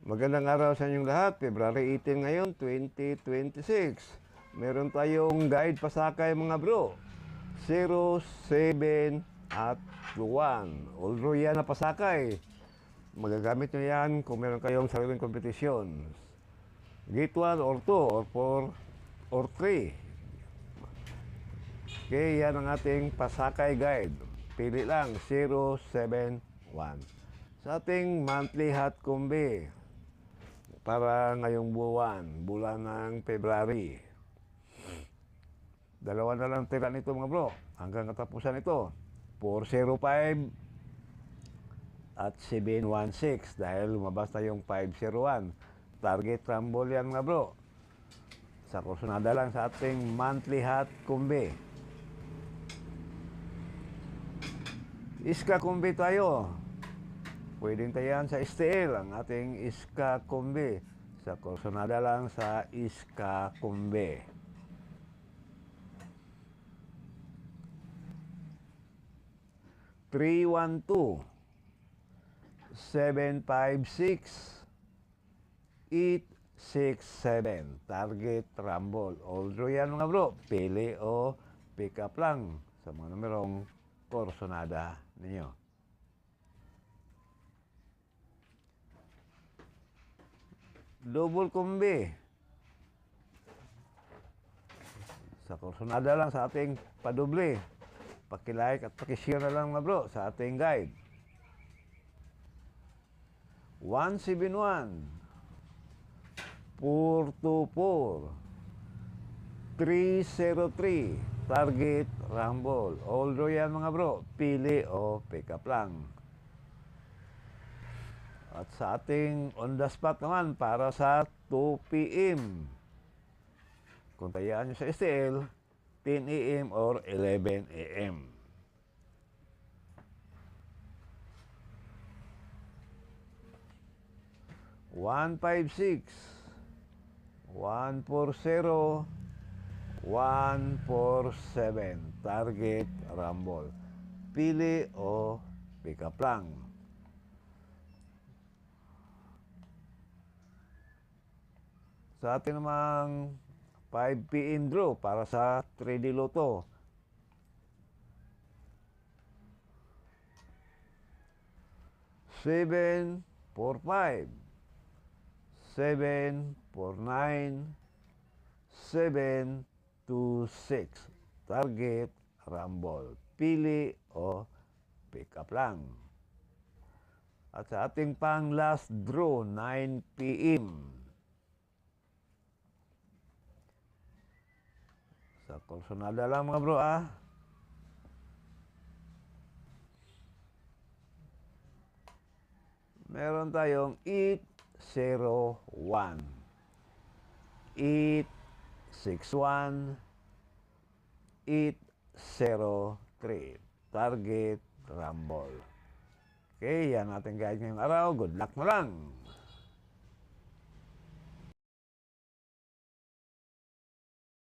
Magandang araw sa inyong lahat. February 18 ngayon, 2026. Meron tayong guide pasakay mga bro. 0, 7 at 1. Although yan na pasakay, magagamit nyo yan kung meron kayong sariling kompetisyon. Gate 1 or 2 or 4 or 3. Okay, yan ang ating pasakay guide. Pili lang 0, 7, 1. Sa ating monthly hot combi para ngayong buwan ng February. Dalawa na lang tira nito mga bro. Hanggang katapusan ito. 405 at 716 dahil lumabas na yung 501. Target rumble yan mga bro. Sa kursunada lang sa ating monthly hot combi. Iska combi tayo. Pwedeng tayan sa STL ang ating Iska combi. Sa kursunada lang sa Iska combi. Three, 1, 2, 7, 5, 6, 8, 6, 7. Target rumble. Although yan mga bro, pili o pick up lang sa mga numerong kursunada ninyo. Double combi. Sa kursunada lang sa ating padoble. Pakilike at pakishare na lang mga bro sa ating guide. 171, 424, 303. Target rumble. Although yan mga bro, pili o pick up lang. At sa ating on the spot naman para sa 2 p.m. Kung tayaan nyo sa STL, 10 a.m. or 11 a.m. One, 5, 6, 1, 4, 0, 1, 4, 7. Target rumble. Pili o pick up lang. Sa ating namang 5 p.m. draw para sa 3D Lotto. Seven, 4, 5, 7, 4, 9, 7, 2, 6. Target rumble. Pili o pick up lang. At sa ating pang last draw, 9 p.m. Sa kursunada lang mga bro Meron tayong 801, 861, 803. Target rumble. Okay, yan ating guide ngayong araw. Good luck na lang.